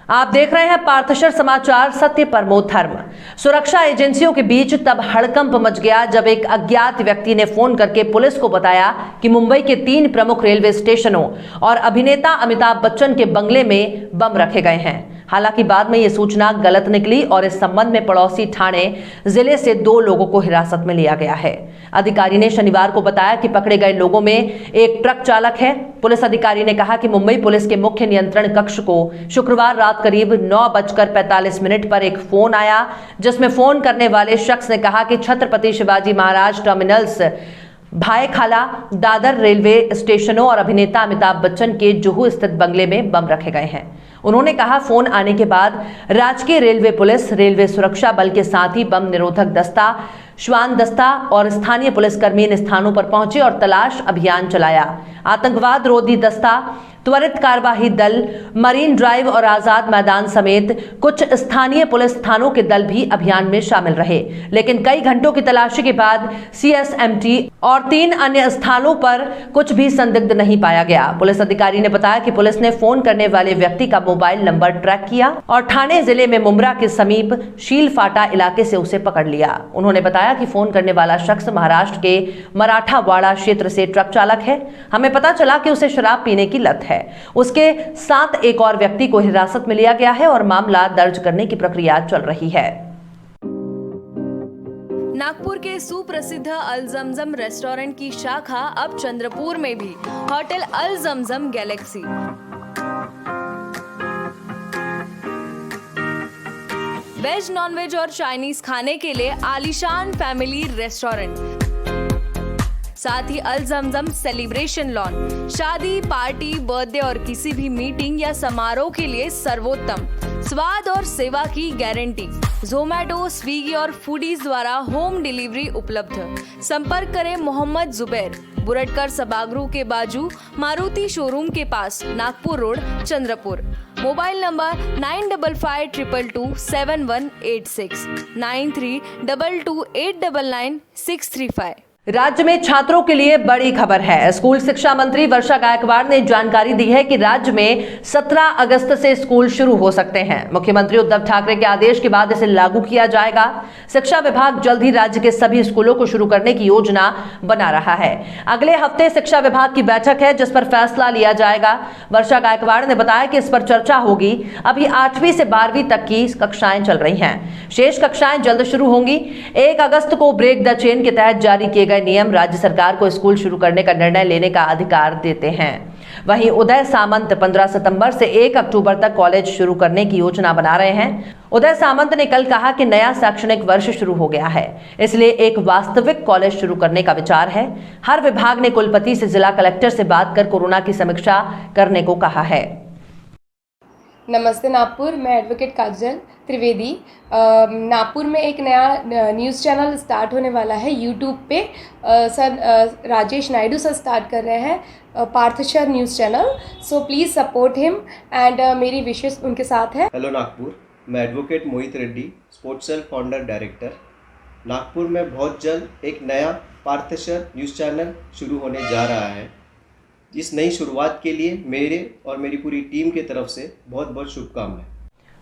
आप देख रहे हैं पार्थशर समाचार, सत्य परमो धर्म। सुरक्षा एजेंसियों के बीच तब हड़कंप मच गया जब एक अज्ञात व्यक्ति ने फोन करके पुलिस को बताया कि मुंबई के 3 प्रमुख रेलवे स्टेशनों और अभिनेता अमिताभ बच्चन के बंगले में बम रखे गए हैं। हालांकि बाद में यह सूचना गलत निकली और इस संबंध में पड़ोसी ठाणे जिले से 2 लोगों को हिरासत में लिया गया है। अधिकारी ने शनिवार को बताया कि पकड़े गए लोगों में एक ट्रक चालक है। पुलिस अधिकारी ने कहा कि मुंबई पुलिस के मुख्य नियंत्रण कक्ष को शुक्रवार रात करीब 9:45 पर एक फोन आया, जिसमें फोन करने वाले शख्स ने कहा कि छत्रपति शिवाजी महाराज टर्मिनल्स, भायखाला, दादर रेलवे स्टेशनों और अभिनेता अमिताभ बच्चन के जुहू स्थित बंगले में बम रखे गए हैं। उन्होंने कहा, फोन आने के बाद राजकीय रेलवे पुलिस, रेलवे सुरक्षा बल के साथ ही बम निरोधक दस्ता, श्वान दस्ता और स्थानीय पुलिसकर्मी इन स्थानों पर पहुंचे और तलाश अभियान चलाया। आतंकवाद रोधी दस्ता, त्वरित कार्यवाही दल, मरीन ड्राइव और आजाद मैदान समेत कुछ स्थानीय पुलिस थानों के दल भी अभियान में शामिल रहे, लेकिन कई घंटों की तलाशी के बाद CSMT और 3 अन्य स्थानों पर कुछ भी संदिग्ध नहीं पाया गया। पुलिस अधिकारी ने बताया कि पुलिस ने फोन करने वाले व्यक्ति का मोबाइल नंबर ट्रैक किया और ठाणे जिले में मुमरा के समीप शीलफाटा इलाके से उसे पकड़ लिया। उन्होंने बताया कि फोन करने वाला शख्स महाराष्ट्र के मराठावाड़ा क्षेत्र से ट्रक चालक है। हमें पता चला कि उसे शराब पीने की लत है। उसके साथ एक और व्यक्ति को हिरासत में लिया गया है और मामला दर्ज करने की प्रक्रिया चल रही है। नागपुर के सुप्रसिद्ध अल जमजम रेस्टोरेंट की शाखा अब चंद्रपुर में भी, होटल अल जमजम गैलेक्सी। वेज, नॉनवेज और चाइनीज खाने के लिए आलीशान फैमिली रेस्टोरेंट, साथ ही अल जमजम सेलिब्रेशन लॉन, शादी, पार्टी, बर्थडे और किसी भी मीटिंग या समारोह के लिए सर्वोत्तम स्वाद और सेवा की गारंटी। जोमैटो, स्विगी और फूडीज द्वारा होम डिलीवरी उपलब्ध। संपर्क करें मोहम्मद जुबैर, बुरटकर सभागृह के बाजू, मारुति शोरूम के पास, Nagpur road, Chandrapur. Mobile number 9552227186, 9322899635। राज्य में छात्रों के लिए बड़ी खबर है। स्कूल शिक्षा मंत्री वर्षा गायकवाड़ ने जानकारी दी है कि राज्य में 17 अगस्त से स्कूल शुरू हो सकते हैं। मुख्यमंत्री उद्धव ठाकरे के आदेश के बाद इसे लागू किया जाएगा। शिक्षा विभाग जल्द ही राज्य के सभी स्कूलों को शुरू करने की योजना बना रहा है। अगले हफ्ते शिक्षा विभाग की बैठक है, जिस पर फैसला लिया जाएगा। वर्षा गायकवाड़ ने बताया कि इस पर चर्चा होगी। अभी 8वीं से 12वीं तक की कक्षाएं चल रही हैं। शेष कक्षाएं जल्द शुरू होंगी। 1 अगस्त को ब्रेक द चेन के तहत जारी किए नियम राज्य सरकार को स्कूल शुरू करने का निर्णय लेने का अधिकार देते हैं। वहीं उदय सामंत 15 सितंबर से 1 अक्टूबर तक कॉलेज शुरू करने की योजना बना रहे हैं। उदय सामंत ने कल कहा कि नया शैक्षणिक वर्ष शुरू हो गया है, इसलिए एक वास्तविक कॉलेज शुरू करने का विचार है। हर विभाग ने कुलपति से जिला कलेक्टर से बात कर कोरोना की समीक्षा करने को कहा है। नमस्ते नागपुर, मैं एडवोकेट काजल त्रिवेदी। नागपुर में एक नया न्यूज़ चैनल स्टार्ट होने वाला है यूट्यूब पे। Sir Rajesh Naidu sir start कर रहे हैं पार्थशर news channel, so please support him and मेरी विशेष उनके साथ है। हेलो नागपुर, मैं advocate Mohit Reddy, sports cell founder director. Nagpur में बहुत जल्द एक नया पार्थशर न्यूज़ चैनल शुरू होने जा रहा है। इस नई शुरुआत के लिए मेरे और मेरी पूरी टीम की तरफ से बहुत बहुत शुभकामनाएं।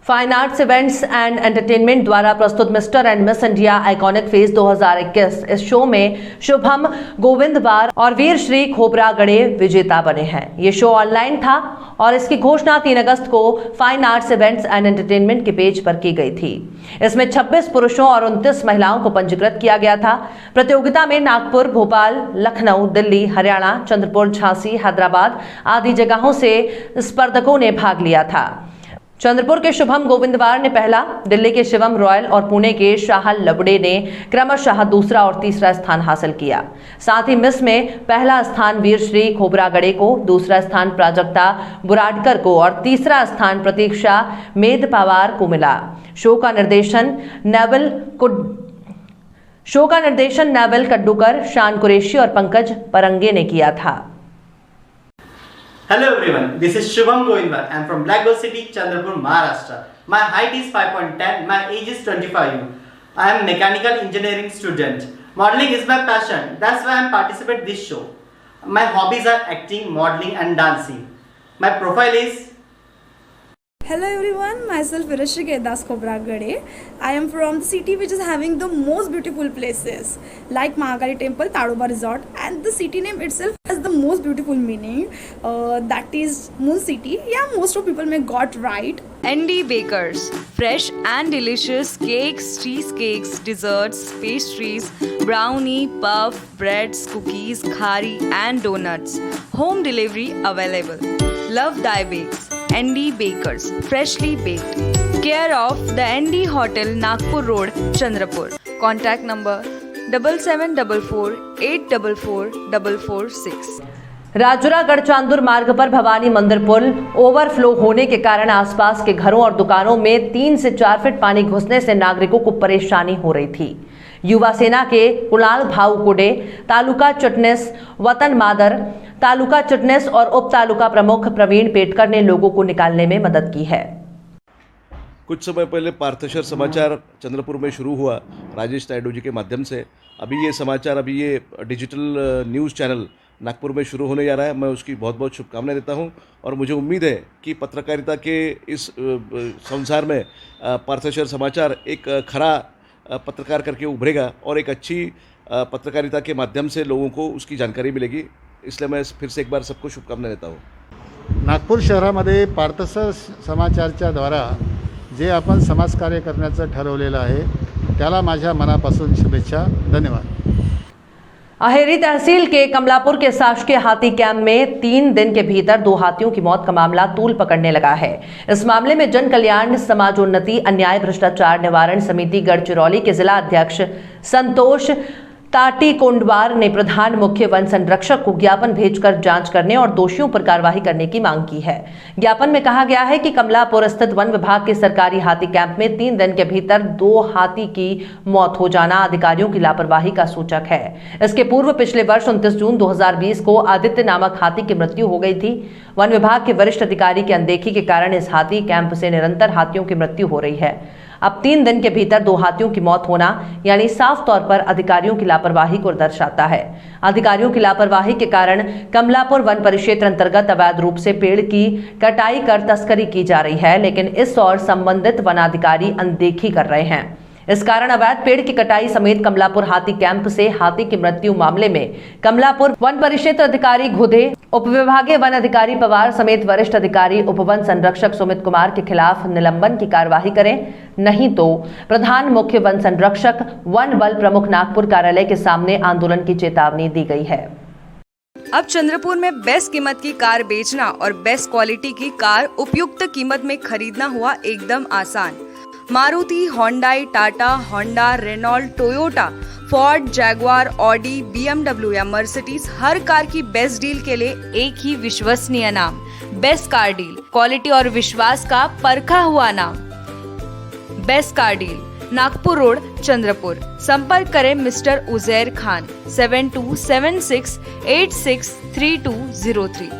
Fine arts events and entertainment द्वारा प्रस्तुत mister and miss India iconic face 2021। इस शो में शुभम गोविंदवार और वीर श्री खोबरागड़े विजेता बने हैं। ये शो ऑनलाइन था और इसकी घोषणा 3 अगस्त को fine arts events and entertainment के पेज पर की गई थी। इसमें 26 पुरुषों और 29 महिलाओं को पंजीकृत किया गया था। प्रतियोगिता में नागपुर, भोपाल, लखनऊ, दिल्ली, हरियाणा, चंद्रपुर, झांसी, हैदराबाद आदि जगहों से स्पर्धकों ने भाग लिया था। चंद्रपुर के शुभम गोविंदवार ने पहला, दिल्ली के शिवम रॉयल और पुणे के शाहल लबड़े ने क्रमशः दूसरा और तीसरा स्थान हासिल किया। साथ ही मिस में पहला स्थान वीरश्री खोबरागड़े को, दूसरा स्थान प्राजक्ता बुराडकर को और तीसरा स्थान प्रतीक्षा मेद पवार को मिला। शो का निर्देशन नेवल कड्डूकर, शान कुरैशी और पंकज परंगे ने किया था। Hello everyone, this is Shubham Govindwar. I am from Black Gold City, Chandrapur, Maharashtra. My height is 5.10, my age is 25. I am mechanical engineering student. Modeling is my passion, that's why I am participating this show. My hobbies are acting, modeling and dancing. My profile is Hello everyone, myself Virashika Das Khobragade. I am from the city which is having the most beautiful places like Mahakali Temple, Tadoba Resort, and the city name itself has the most beautiful meaning. That is Moon City. Yeah, most of people may got right. ND Bakers, fresh and delicious cakes, cheesecakes, desserts, pastries, brownie, puff, breads, cookies, khari and donuts. Home delivery available. Love Thy Bakes. ND Bakers, freshly baked. Care of the ND Hotel, Nagpur Road, Chandrapur. Contact number 7744844446. Rajura गढ़चांदुर मार्ग पर भवानी मंदिर पुल overflow होने के कारण आसपास के घरों और दुकानों में 3 से 4 फीट पानी घुसने से नागरिकों को परेशानी हो रही थी। युवा सेना के कुणाल भाऊ कुडे, तालुका चटनेस वतन मादर, तालुका चटनेस और उप तालुका प्रमुख प्रवीण पेटकर ने लोगों को निकालने में मदद की है। कुछ समय पहले पार्थशर समाचार चंद्रपुर में शुरू हुआ राजेश नायडू जी के माध्यम से। अभी ये समाचार, अभी ये डिजिटल न्यूज़ चैनल नागपुर में शुरू होने जा रहा है। मैं उसकी बहुत बहुत शुभकामनाएं देता हूं और मुझे उम्मीद है कि पत्रकारिता के इस संसार में पार्थशर समाचार एक खरा पत्रकार करके उभरेगा और एक अच्छी पत्रकारिता के माध्यम से लोगों को उसकी जानकारी मिलेगी। इसलिए मैं फिर से एक बार सबको शुभकामनाएं देता हूँ। नागपूर शहरामध्ये पार्थसर समाचारच्या द्वारा जे आपण समाजकार्य करण्याचं ठरवलेलं आहे त्याला माझ्या मनापासून शुभेच्छा। धन्यवाद। अहेरी तहसील के कमलापुर के शासकीय हाथी कैंप में 3 दिन के भीतर 2 हाथियों की मौत का मामला तूल पकड़ने लगा है। इस मामले में जन कल्याण समाजोन्नति अन्याय भ्रष्टाचार निवारण समिति गढ़चिरौली के जिला अध्यक्ष संतोष ताटी कोंडवार ने प्रधान मुख्य वन संरक्षक को ज्ञापन भेजकर जांच करने और दोषियों पर कार्रवाई करने की मांग की है। ज्ञापन में कहा गया है कि कमलापुर स्थित वन विभाग के सरकारी हाथी कैंप में 3 दिन के भीतर 2 हाथी की मौत हो जाना अधिकारियों की लापरवाही का सूचक है। इसके पूर्व पिछले वर्ष 29 जून 2020 को आदित्य नामक हाथी की मृत्यु हो गई थी। वन विभाग के वरिष्ठ अधिकारी की अनदेखी के कारण इस हाथी कैंप से निरंतर हाथियों की मृत्यु हो रही है। अब 3 दिन के भीतर 2 हाथियों की मौत होना यानी साफ तौर पर अधिकारियों की लापरवाही को दर्शाता है। अधिकारियों की लापरवाही के कारण कमलापुर वन परिक्षेत्र अंतर्गत अवैध रूप से पेड़ की कटाई कर तस्करी की जा रही है, लेकिन इस और संबंधित वनाधिकारी अनदेखी कर रहे हैं। इस कारण अवैध पेड़ की कटाई समेत कमलापुर हाथी कैंप से हाथी की मृत्यु मामले में कमलापुर वन परिक्षेत्र अधिकारी घुदे, उपविभागीय वन अधिकारी पवार समेत वरिष्ठ अधिकारी उपवन संरक्षक सुमित कुमार के खिलाफ निलंबन की कार्यवाही करें, नहीं तो प्रधान मुख्य वन संरक्षक वन बल प्रमुख नागपुर कार्यालय के सामने आंदोलन की चेतावनी दी गई है। अब चंद्रपुर में बेस्ट कीमत की कार बेचना और बेस्ट क्वालिटी की कार उपयुक्त कीमत में खरीदना हुआ एकदम आसान। Maruti, Hyundai, Tata, Honda, Renault, Toyota, Ford, Jaguar, Audi, BMW या मर्सिडीज हर कार की बेस्ट डील के लिए एक ही विश्वसनीय नाम, बेस्ट कार डील। क्वालिटी और विश्वास का परखा हुआ नाम, best car deal, Nagpur road, Chandrapur. संपर्क करें मिस्टर उजैर खान 7276863203।